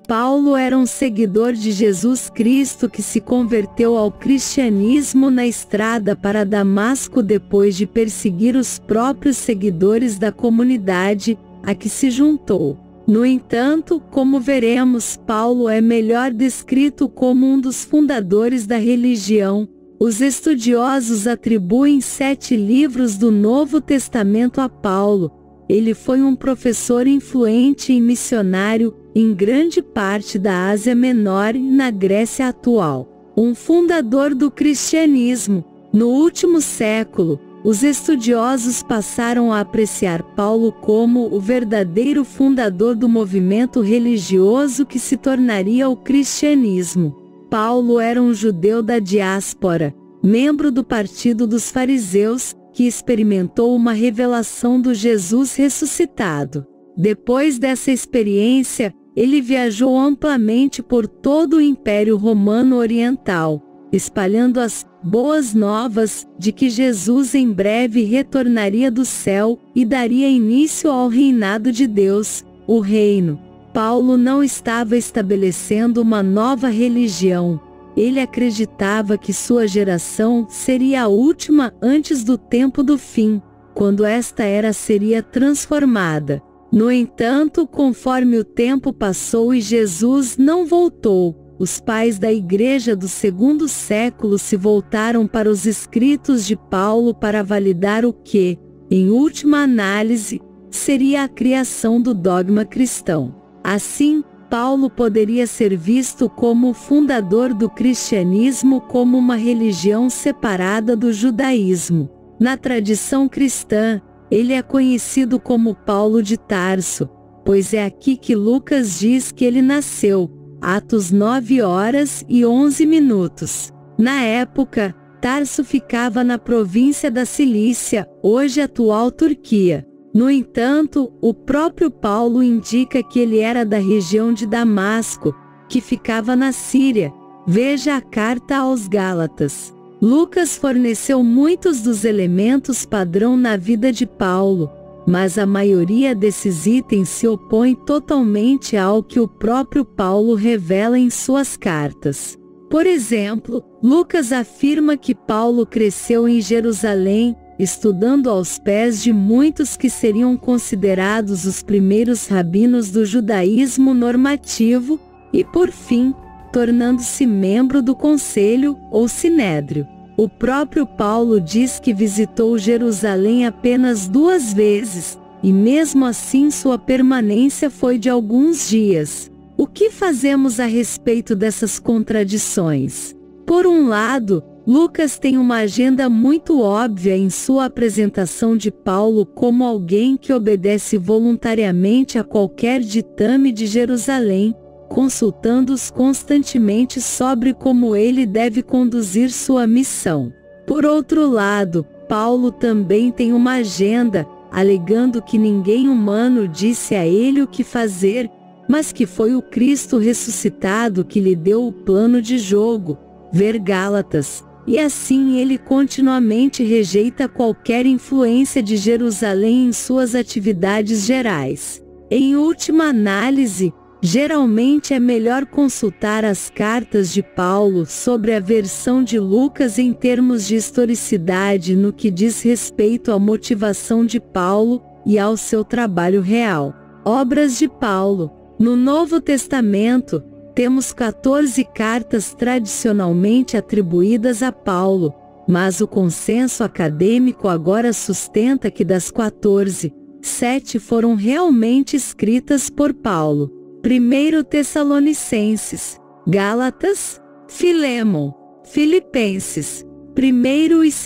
Paulo era um seguidor de Jesus Cristo que se converteu ao cristianismo na estrada para Damasco depois de perseguir os próprios seguidores da comunidade a que se juntou. No entanto, como veremos, Paulo é melhor descrito como um dos fundadores da religião. Os estudiosos atribuem 7 livros do Novo Testamento a Paulo. Ele foi um professor influente e missionário em grande parte da Ásia Menor e na Grécia atual. Um fundador do cristianismo. No último século, os estudiosos passaram a apreciar Paulo como o verdadeiro fundador do movimento religioso que se tornaria o cristianismo. Paulo era um judeu da diáspora, membro do partido dos fariseus, que experimentou uma revelação do Jesus ressuscitado. Depois dessa experiência, ele viajou amplamente por todo o Império Romano Oriental, espalhando as boas novas de que Jesus em breve retornaria do céu e daria início ao reinado de Deus, o reino. Paulo não estava estabelecendo uma nova religião. Ele acreditava que sua geração seria a última antes do tempo do fim, quando esta era seria transformada. No entanto, conforme o tempo passou e Jesus não voltou, os pais da igreja do segundo século se voltaram para os escritos de Paulo para validar o que, em última análise, seria a criação do dogma cristão. Assim, Paulo poderia ser visto como o fundador do cristianismo como uma religião separada do judaísmo. Na tradição cristã, ele é conhecido como Paulo de Tarso, pois é aqui que Lucas diz que ele nasceu, Atos 9h11. Na época, Tarso ficava na província da Cilícia, hoje atual Turquia. No entanto, o próprio Paulo indica que ele era da região de Damasco, que ficava na Síria. Veja a carta aos Gálatas. Lucas forneceu muitos dos elementos padrão na vida de Paulo, mas a maioria desses itens se opõe totalmente ao que o próprio Paulo revela em suas cartas. Por exemplo, Lucas afirma que Paulo cresceu em Jerusalém, estudando aos pés de muitos que seriam considerados os primeiros rabinos do judaísmo normativo, e por fim, tornando-se membro do conselho, ou sinédrio. O próprio Paulo diz que visitou Jerusalém apenas 2 vezes, e mesmo assim sua permanência foi de alguns dias. O que fazemos a respeito dessas contradições? Por um lado, Lucas tem uma agenda muito óbvia em sua apresentação de Paulo como alguém que obedece voluntariamente a qualquer ditame de Jerusalém, consultando-os constantemente sobre como ele deve conduzir sua missão. Por outro lado, Paulo também tem uma agenda, alegando que ninguém humano disse a ele o que fazer, mas que foi o Cristo ressuscitado que lhe deu o plano de jogo, ver Gálatas. E assim ele continuamente rejeita qualquer influência de Jerusalém em suas atividades gerais. Em última análise, geralmente é melhor consultar as cartas de Paulo sobre a versão de Lucas em termos de historicidade no que diz respeito à motivação de Paulo e ao seu trabalho real. Obras de Paulo. No Novo Testamento, temos 14 cartas tradicionalmente atribuídas a Paulo, mas o consenso acadêmico agora sustenta que das 14, 7 foram realmente escritas por Paulo. 1 Tessalonicenses, Gálatas, Filemon, Filipenses, 1 e 2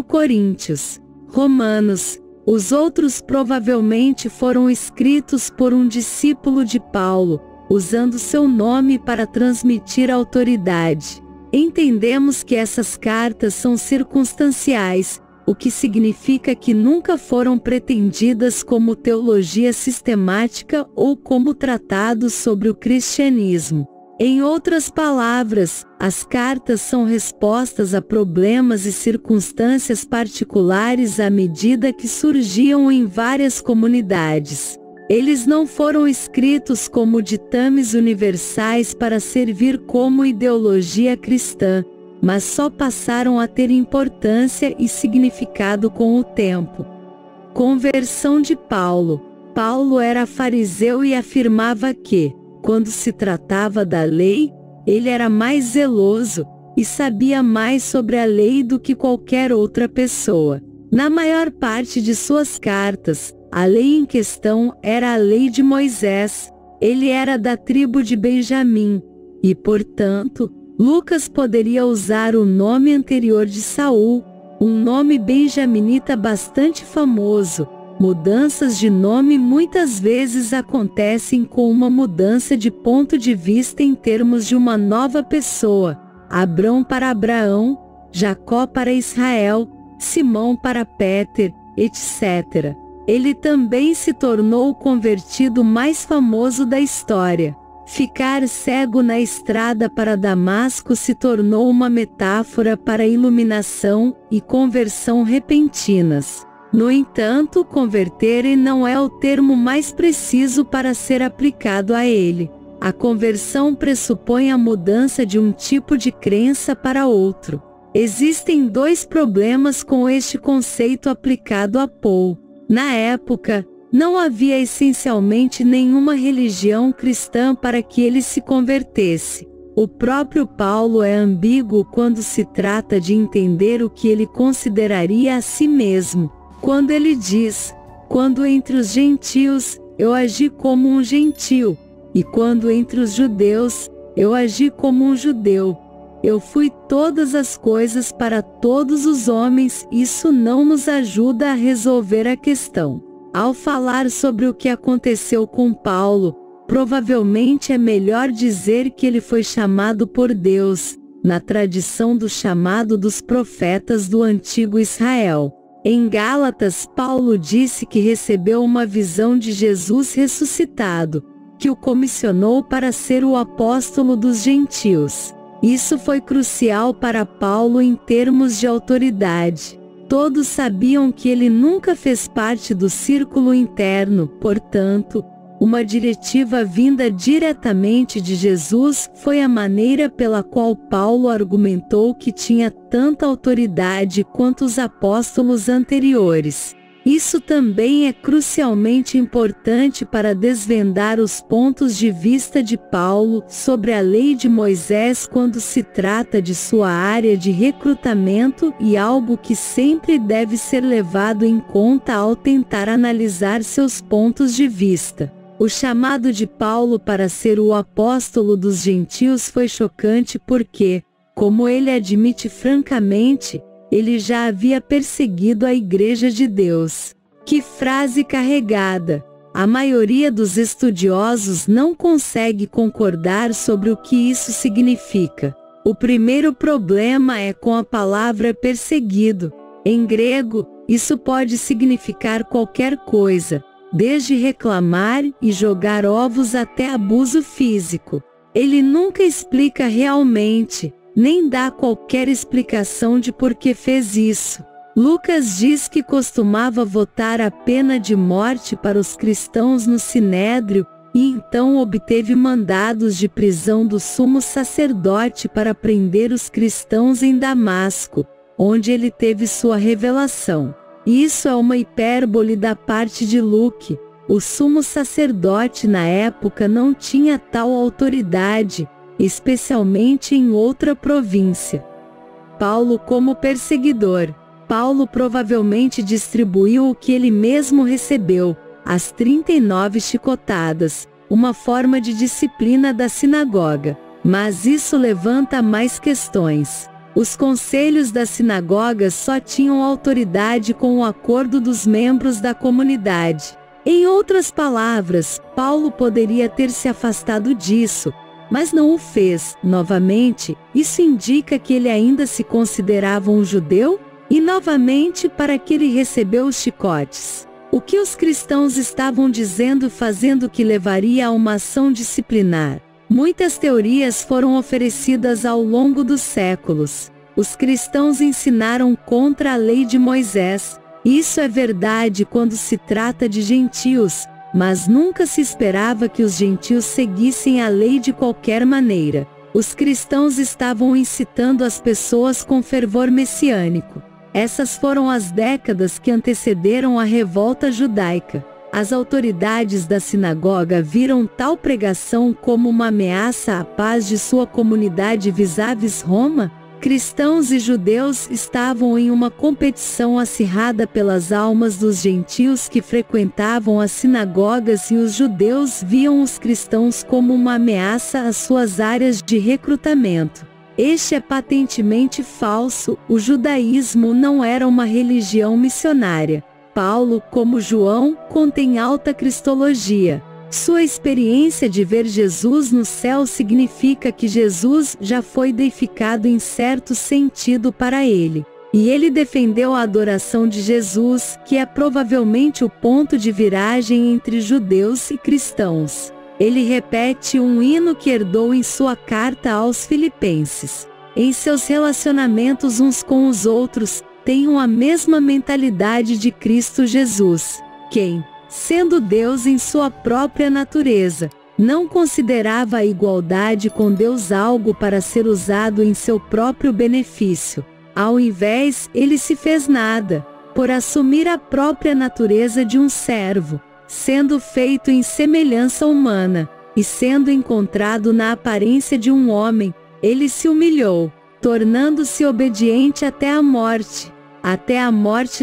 Coríntios, Romanos. Os outros provavelmente foram escritos por um discípulo de Paulo, usando seu nome para transmitir autoridade. Entendemos que essas cartas são circunstanciais, o que significa que nunca foram pretendidas como teologia sistemática ou como tratados sobre o cristianismo. Em outras palavras, as cartas são respostas a problemas e circunstâncias particulares à medida que surgiam em várias comunidades. Eles não foram escritos como ditames universais para servir como ideologia cristã, mas só passaram a ter importância e significado com o tempo. Conversão de Paulo. Paulo era fariseu e afirmava que, quando se tratava da lei, ele era mais zeloso e sabia mais sobre a lei do que qualquer outra pessoa. Na maior parte de suas cartas, a lei em questão era a lei de Moisés. Ele era da tribo de Benjamim e, portanto, Lucas poderia usar o nome anterior de Saul, um nome benjaminita bastante famoso. Mudanças de nome muitas vezes acontecem com uma mudança de ponto de vista em termos de uma nova pessoa. Abrão para Abraão, Jacó para Israel, Simão para Péter, etc. Ele também se tornou o convertido mais famoso da história. Ficar cego na estrada para Damasco se tornou uma metáfora para iluminação e conversão repentinas. No entanto, converter não é o termo mais preciso para ser aplicado a ele. A conversão pressupõe a mudança de um tipo de crença para outro. Existem dois problemas com este conceito aplicado a Paul. Na época, não havia essencialmente nenhuma religião cristã para que ele se convertesse. O próprio Paulo é ambíguo quando se trata de entender o que ele consideraria a si mesmo. Quando ele diz, quando entre os gentios, eu agi como um gentio, e quando entre os judeus, eu agi como um judeu. Eu fui todas as coisas para todos os homens, isso não nos ajuda a resolver a questão. Ao falar sobre o que aconteceu com Paulo, provavelmente é melhor dizer que ele foi chamado por Deus, na tradição do chamado dos profetas do antigo Israel. Em Gálatas, Paulo disse que recebeu uma visão de Jesus ressuscitado, que o comissionou para ser o apóstolo dos gentios. Isso foi crucial para Paulo em termos de autoridade. Todos sabiam que ele nunca fez parte do círculo interno, portanto, uma diretiva vinda diretamente de Jesus foi a maneira pela qual Paulo argumentou que tinha tanta autoridade quanto os apóstolos anteriores. Isso também é crucialmente importante para desvendar os pontos de vista de Paulo sobre a lei de Moisés quando se trata de sua área de recrutamento e algo que sempre deve ser levado em conta ao tentar analisar seus pontos de vista. O chamado de Paulo para ser o apóstolo dos gentios foi chocante porque, como ele admite francamente, ele já havia perseguido a Igreja de Deus. Que frase carregada! A maioria dos estudiosos não consegue concordar sobre o que isso significa. O primeiro problema é com a palavra perseguido. Em grego, isso pode significar qualquer coisa, desde reclamar e jogar ovos até abuso físico. Ele nunca explica realmente, nem dá qualquer explicação de por que fez isso. Lucas diz que costumava votar a pena de morte para os cristãos no Sinédrio, e então obteve mandados de prisão do sumo sacerdote para prender os cristãos em Damasco, onde ele teve sua revelação. Isso é uma hipérbole da parte de Luke. O sumo sacerdote na época não tinha tal autoridade, especialmente em outra província. Paulo como perseguidor. Paulo provavelmente distribuiu o que ele mesmo recebeu, as 39 chicotadas, uma forma de disciplina da sinagoga. Mas isso levanta mais questões. Os conselhos das sinagogas só tinham autoridade com o acordo dos membros da comunidade. Em outras palavras, Paulo poderia ter se afastado disso, mas não o fez. Novamente, isso indica que ele ainda se considerava um judeu? E novamente, para que ele recebeu os chicotes? O que os cristãos estavam dizendo e fazendo que levaria a uma ação disciplinar? Muitas teorias foram oferecidas ao longo dos séculos. Os cristãos ensinaram contra a lei de Moisés. Isso é verdade quando se trata de gentios, mas nunca se esperava que os gentios seguissem a lei de qualquer maneira. Os cristãos estavam incitando as pessoas com fervor messiânico. Essas foram as décadas que antecederam a revolta judaica. As autoridades da sinagoga viram tal pregação como uma ameaça à paz de sua comunidade vis-à-vis Roma. Cristãos e judeus estavam em uma competição acirrada pelas almas dos gentios que frequentavam as sinagogas, e os judeus viam os cristãos como uma ameaça às suas áreas de recrutamento. Este é patentemente falso. O judaísmo não era uma religião missionária. Paulo, como João, contém alta cristologia. Sua experiência de ver Jesus no céu significa que Jesus já foi deificado em certo sentido para ele. E ele defendeu a adoração de Jesus, que é provavelmente o ponto de viragem entre judeus e cristãos. Ele repete um hino que herdou em sua carta aos Filipenses. Em seus relacionamentos uns com os outros, tenham a mesma mentalidade de Cristo Jesus, quem, sendo Deus em sua própria natureza, não considerava a igualdade com Deus algo para ser usado em seu próprio benefício. Ao invés, ele se fez nada, por assumir a própria natureza de um servo, sendo feito em semelhança humana, e sendo encontrado na aparência de um homem, ele se humilhou, tornando-se obediente até a morte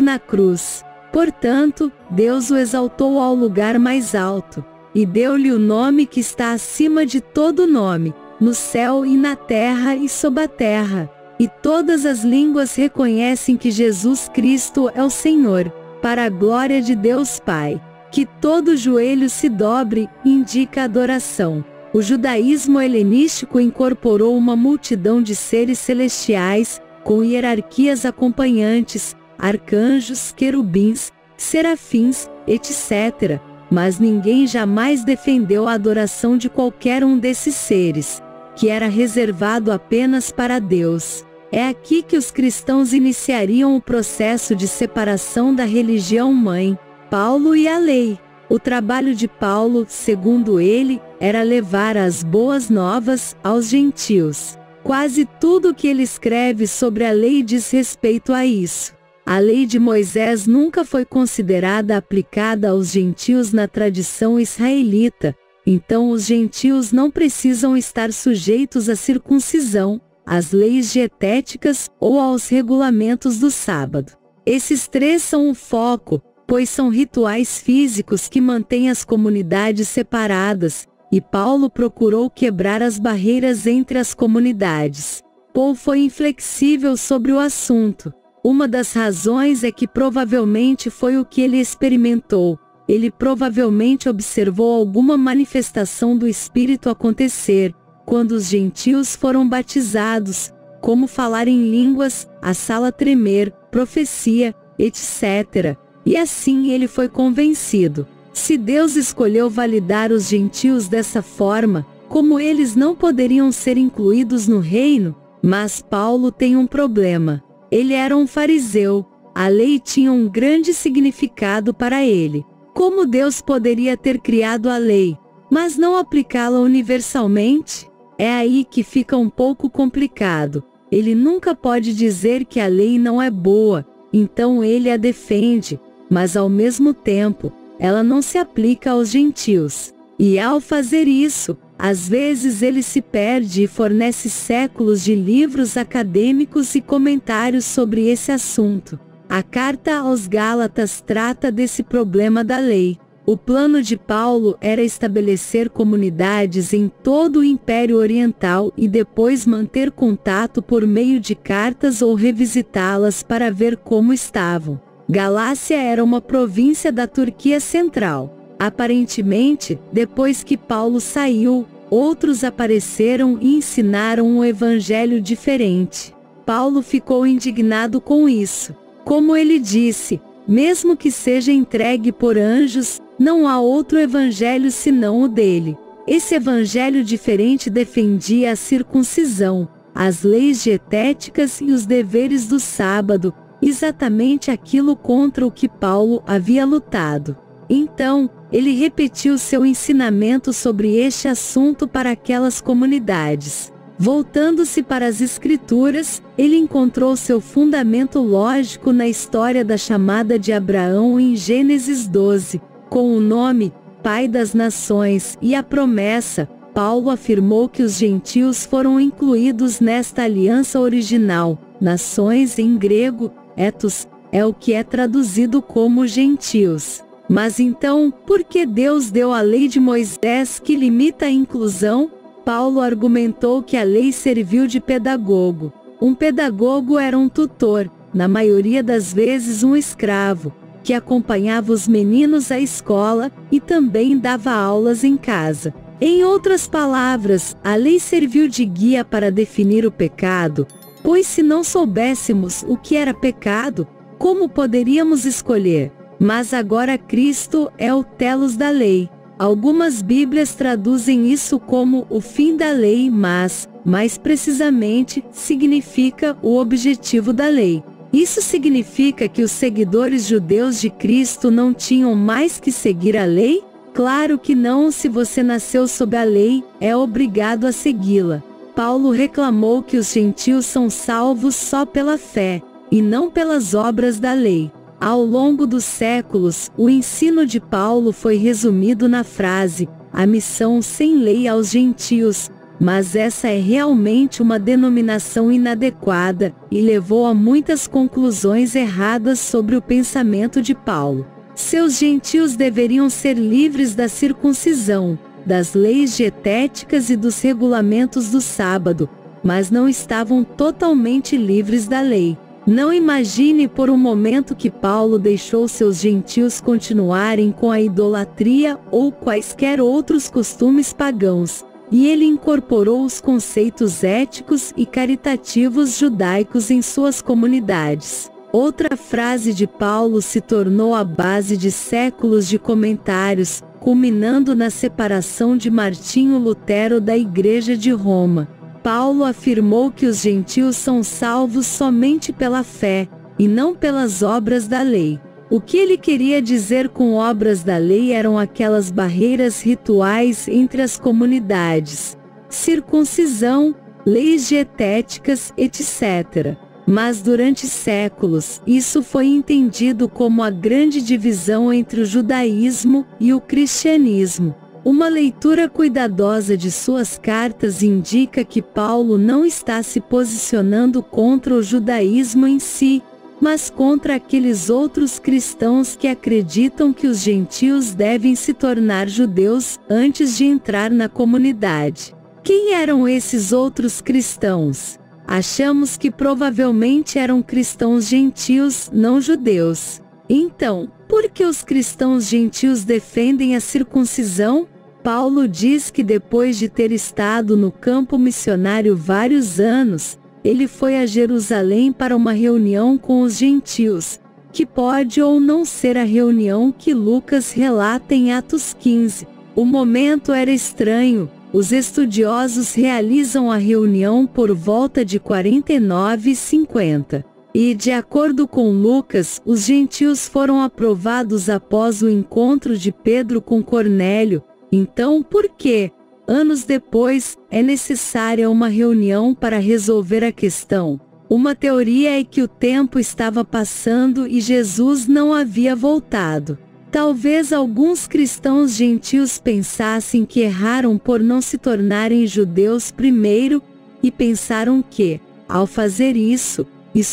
na cruz. Portanto, Deus o exaltou ao lugar mais alto, e deu-lhe o nome que está acima de todo nome, no céu e na terra e sob a terra. E todas as línguas reconhecem que Jesus Cristo é o Senhor, para a glória de Deus Pai. Que todo joelho se dobre, indica adoração. O judaísmo helenístico incorporou uma multidão de seres celestiais, com hierarquias acompanhantes, arcanjos, querubins, serafins, etc. Mas ninguém jamais defendeu a adoração de qualquer um desses seres, que era reservado apenas para Deus. É aqui que os cristãos iniciariam o processo de separação da religião mãe, Paulo e a lei. O trabalho de Paulo, segundo ele, era levar as boas novas aos gentios. Quase tudo o que ele escreve sobre a lei diz respeito a isso. A lei de Moisés nunca foi considerada aplicada aos gentios na tradição israelita, então os gentios não precisam estar sujeitos à circuncisão, às leis dietéticas ou aos regulamentos do sábado. Esses três são o foco, pois são rituais físicos que mantêm as comunidades separadas, e Paulo procurou quebrar as barreiras entre as comunidades. Paulo foi inflexível sobre o assunto. Uma das razões é que provavelmente foi o que ele experimentou. Ele provavelmente observou alguma manifestação do Espírito acontecer, quando os gentios foram batizados, como falar em línguas, a sala tremer, profecia, etc. E assim ele foi convencido. Se Deus escolheu validar os gentios dessa forma, como eles não poderiam ser incluídos no reino? Mas Paulo tem um problema. Ele era um fariseu. A lei tinha um grande significado para ele. Como Deus poderia ter criado a lei, mas não aplicá-la universalmente? É aí que fica um pouco complicado. Ele nunca pode dizer que a lei não é boa, então ele a defende, mas ao mesmo tempo, ela não se aplica aos gentios. E ao fazer isso, às vezes ele se perde e fornece séculos de livros acadêmicos e comentários sobre esse assunto. A carta aos Gálatas trata desse problema da lei. O plano de Paulo era estabelecer comunidades em todo o Império Oriental e depois manter contato por meio de cartas ou revisitá-las para ver como estavam. Galácia era uma província da Turquia Central. Aparentemente, depois que Paulo saiu, outros apareceram e ensinaram um evangelho diferente. Paulo ficou indignado com isso. Como ele disse, mesmo que seja entregue por anjos, não há outro evangelho senão o dele. Esse evangelho diferente defendia a circuncisão, as leis dietéticas e os deveres do sábado, exatamente aquilo contra o que Paulo havia lutado. Então, ele repetiu seu ensinamento sobre este assunto para aquelas comunidades. Voltando-se para as Escrituras, ele encontrou seu fundamento lógico na história da chamada de Abraão em Gênesis 12, com o nome Pai das Nações e a promessa. Paulo afirmou que os gentios foram incluídos nesta aliança original. Nações em grego, ethos, é o que é traduzido como gentios. Mas então, por que Deus deu a lei de Moisés que limita a inclusão? Paulo argumentou que a lei serviu de pedagogo. Um pedagogo era um tutor, na maioria das vezes um escravo, que acompanhava os meninos à escola e também dava aulas em casa. Em outras palavras, a lei serviu de guia para definir o pecado, pois se não soubéssemos o que era pecado, como poderíamos escolher? Mas agora Cristo é o telos da lei. Algumas Bíblias traduzem isso como o fim da lei, mas, mais precisamente, significa o objetivo da lei. Isso significa que os seguidores judeus de Cristo não tinham mais que seguir a lei? Claro que não. Se você nasceu sob a lei, é obrigado a segui-la. Paulo reclamou que os gentios são salvos só pela fé, e não pelas obras da lei. Ao longo dos séculos, o ensino de Paulo foi resumido na frase, a missão sem lei aos gentios, mas essa é realmente uma denominação inadequada, e levou a muitas conclusões erradas sobre o pensamento de Paulo. Seus gentios deveriam ser livres da circuncisão, das leis dietéticas e dos regulamentos do sábado, mas não estavam totalmente livres da lei. Não imagine por um momento que Paulo deixou seus gentios continuarem com a idolatria ou quaisquer outros costumes pagãos, e ele incorporou os conceitos éticos e caritativos judaicos em suas comunidades. Outra frase de Paulo se tornou a base de séculos de comentários, culminando na separação de Martinho Lutero da Igreja de Roma. Paulo afirmou que os gentios são salvos somente pela fé, e não pelas obras da lei. O que ele queria dizer com obras da lei eram aquelas barreiras rituais entre as comunidades, circuncisão, leis dietéticas, etc. Mas durante séculos, isso foi entendido como a grande divisão entre o judaísmo e o cristianismo. Uma leitura cuidadosa de suas cartas indica que Paulo não está se posicionando contra o judaísmo em si, mas contra aqueles outros cristãos que acreditam que os gentios devem se tornar judeus antes de entrar na comunidade. Quem eram esses outros cristãos? Achamos que provavelmente eram cristãos gentios, não judeus. Então, por que os cristãos gentios defendem a circuncisão? Paulo diz que depois de ter estado no campo missionário vários anos, ele foi a Jerusalém para uma reunião com os gentios, que pode ou não ser a reunião que Lucas relata em Atos 15. O momento era estranho. Os estudiosos realizam a reunião por volta de 49 e 50. E, de acordo com Lucas, os gentios foram aprovados após o encontro de Pedro com Cornélio. Então, por que, anos depois, é necessária uma reunião para resolver a questão? Uma teoria é que o tempo estava passando e Jesus não havia voltado. Talvez alguns cristãos gentios pensassem que erraram por não se tornarem judeus primeiro, e pensaram que, ao fazer isso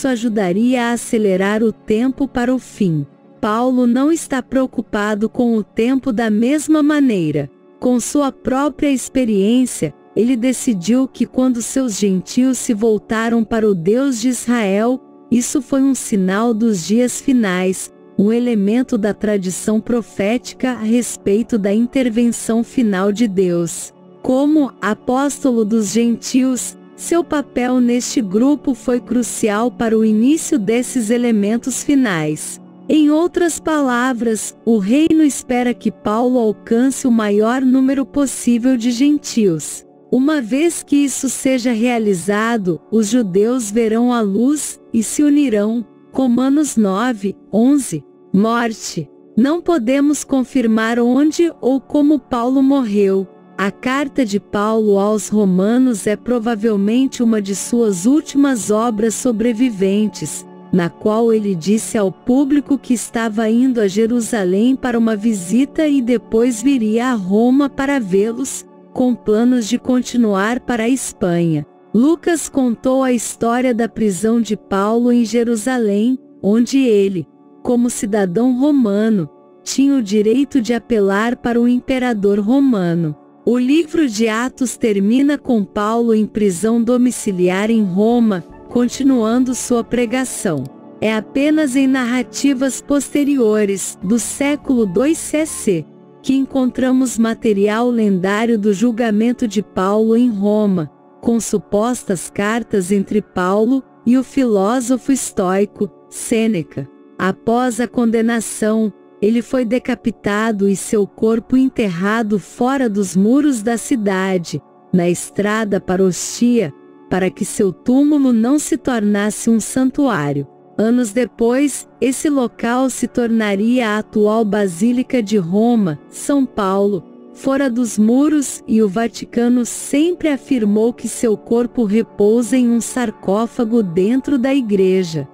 ajudaria a acelerar o tempo para o fim. Paulo não está preocupado com o tempo da mesma maneira. Com sua própria experiência, ele decidiu que quando seus gentios se voltaram para o Deus de Israel, isso foi um sinal dos dias finais, um elemento da tradição profética a respeito da intervenção final de Deus. Como apóstolo dos gentios, seu papel neste grupo foi crucial para o início desses elementos finais. Em outras palavras, o reino espera que Paulo alcance o maior número possível de gentios. Uma vez que isso seja realizado, os judeus verão a luz e se unirão. Romanos 9, 11. Morte. Não podemos confirmar onde ou como Paulo morreu. A carta de Paulo aos Romanos é provavelmente uma de suas últimas obras sobreviventes, na qual ele disse ao público que estava indo a Jerusalém para uma visita e depois viria a Roma para vê-los, com planos de continuar para a Espanha. Lucas contou a história da prisão de Paulo em Jerusalém, onde ele, como cidadão romano, tinha o direito de apelar para o imperador romano. O livro de Atos termina com Paulo em prisão domiciliar em Roma, continuando sua pregação. É apenas em narrativas posteriores, do século II c.c., que encontramos material lendário do julgamento de Paulo em Roma, com supostas cartas entre Paulo e o filósofo estoico, Sêneca. Após a condenação, ele foi decapitado e seu corpo enterrado fora dos muros da cidade, na estrada para Ostia, para que seu túmulo não se tornasse um santuário. Anos depois, esse local se tornaria a atual Basílica de Roma, São Paulo, fora dos muros, e o Vaticano sempre afirmou que seu corpo repousa em um sarcófago dentro da igreja.